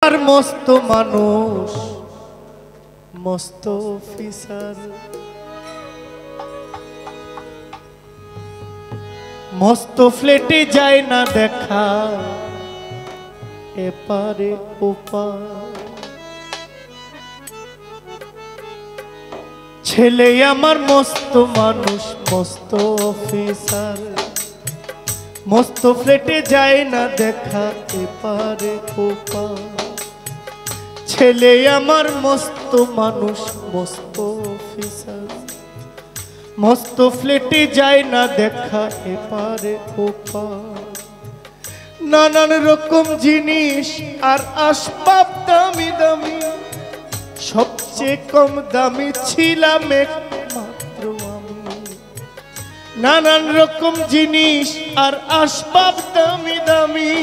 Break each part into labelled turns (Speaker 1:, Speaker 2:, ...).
Speaker 1: আমার মস্ত মানুষ মস্ত অফিসার মস্ত ফ্লেটে যায় না দেখা এপারে ওপার ছেলে আমার মস্ত মানুষ মস্ত অফিসার মস্ত ফ্লেটে যায় না দেখা এপারে ওপার ছেলে আমার মস্ত মানুষ মস্ত অফিসার মস্ত ফ্লেটে যায় না দেখা এপারে ওপার নানান রকম জিনিস আর আসবাব দামি দামি সবচেয়ে কম দামি ছিলাম একমাত্র আমি নানান রকম জিনিস আর আসবাব দামি দামি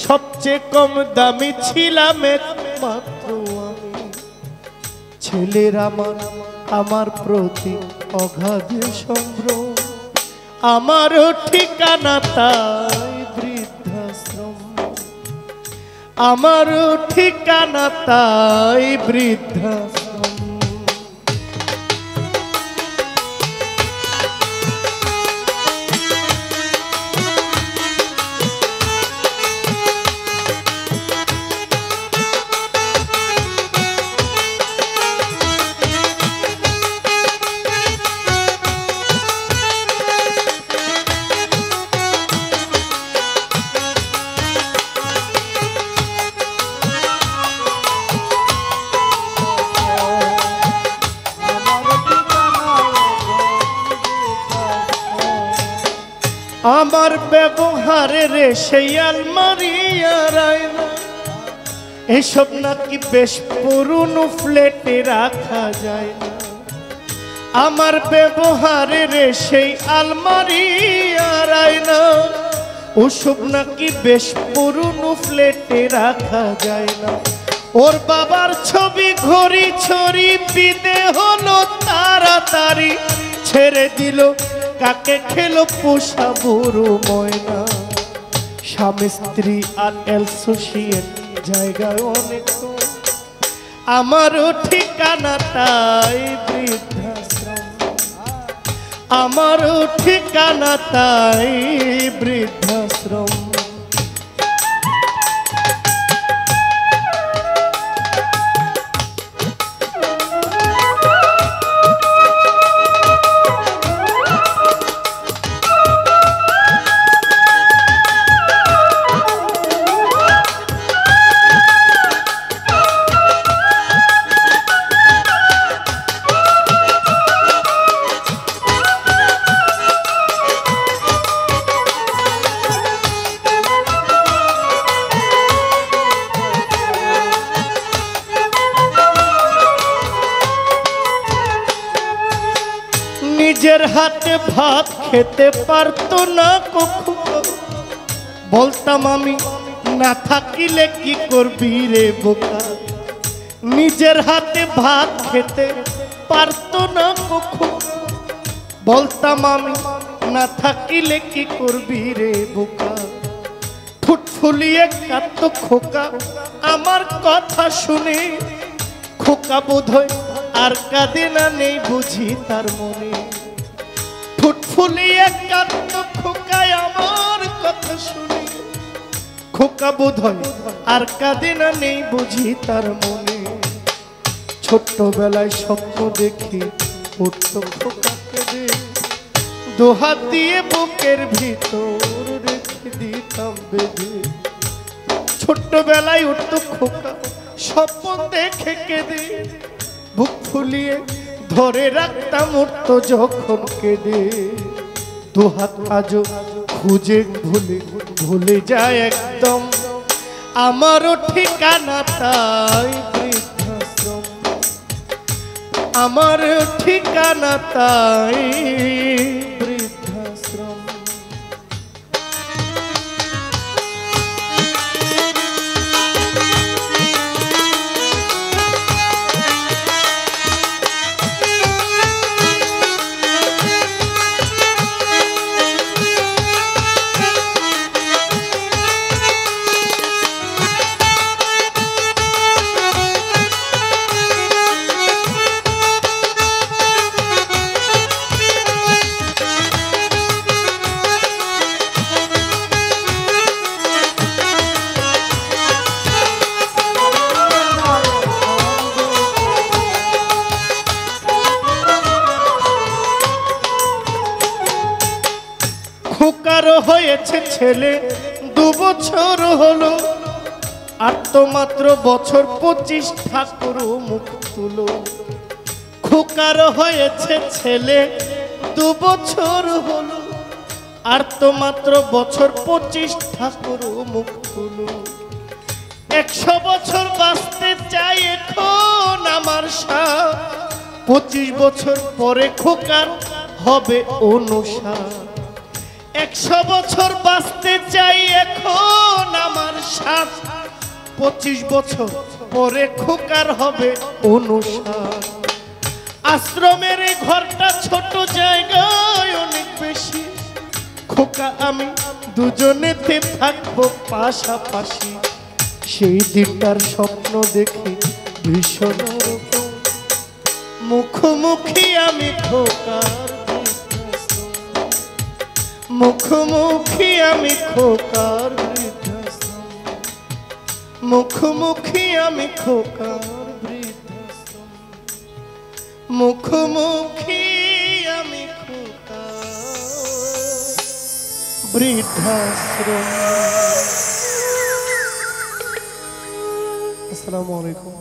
Speaker 1: সবচেয়ে কম দামি ছিলাম একমাত্র আমি ছেলের আমার প্রতি অগাধ সম্ভ্রম আমারও ঠিকানা তাই বৃদ্ধাশ্রম আমারও ঠিকানা তাই বৃদ্ধাশ্রম আমার ব্যবহারের সেই আলমারি আর আয়না এসব নাকি বেশ পুরনো ফ্ল্যাটে রাখা যায় না আমার ব্যবহারের সেই আলমারি আর আয়না ওসব নাকি বেশ পুরনো ফ্ল্যাটে রাখা যায় না ওর বাবার ছবি ঘড়ি ছড়ি বিদে হলো তাড়াতাড়ি ছেড়ে দিল কাকে খেলো পোষা বুড়ো ময়না স্বামী স্ত্রী আর অ্যাসোসিয়েট জায়গায় অনেক আমারও ঠিকানা তাই বৃদ্ধাশ্রম আমারও ঠিকানা তাই বৃদ্ধাশ্রম নিজের হাতে ভাত খেতে পারতো না কখনো বলতাম আমি না থাকিলে কি করবি রে বোকা নিজের হাতে ভাত খেতে পারতো না কখনো বলতাম আমি না থাকিলে কি করবি রে বোকা ঠোঁট ফুলিয়ে কাঁদতো খোকা আমার কথা শুনে খোকা বোধহয় আর কাঁদে না নেই বুঝি তার মনে ঠোঁট ফুলিয়ে কাঁদতো খোকায় আমার কথা শুনে খোকা বোধহয় আর কাঁদে না নেই বুঝি তার মনে ছোট্টবেলায় স্বপ্ন দেখি উঠতো খোকা কেঁদে দোহাত দিয়ে বুকের ভিতর রেখে দিতাম বেঁধে ছোট্টবেলায় উঠতো খোকা স্বপ্ন দেখে কেঁদে বুক ফুলিয়ে ধরে রাখতাম উঠতো যখন কেঁদে দুহাত আজও খুঁজে ভুলে যায় একদম আমারও ঠিকানা তাই বৃদ্ধাশ্রম আমারও ঠিকানা তাই বৃদ্ধাশ্রম হয়েছে ছেলে 2 বছর হলো, আর তো মাত্র বছর 25 ঠাকুর মুখ তুলো। খোকার হয়েছে ছেলে 2 বছর হলো, আর তো মাত্র বছর 25 ঠাকুর মুখ তুলো। 100 বছর বাঁচতে চাই এখন আমার সাথ, 25 বছর পরে খোকার হবে 59। 100 বছর বাঁচতে চাই এখন আমার সাথ, 25 বছর পরে খোকার হবে 59। আশ্রমের এই ঘরটা ছোট, জায়গায় অনেক বেশি, খোকা আমি দুজনেতে থাকবো পাশাপাশি। সেই দিনটার স্বপ্ন দেখি ভীষণ রকম, মুখোমুখি আমি খোকার, মুখোমুখি আমি খোকার বৃদ্ধাশ্রম, মুখোমুখি আমি খোকার বৃদ্ধাশ্রম, মুখোমুখি আমি খোকার বৃদ্ধাশ্রম। আসসালামু আলাইকুম।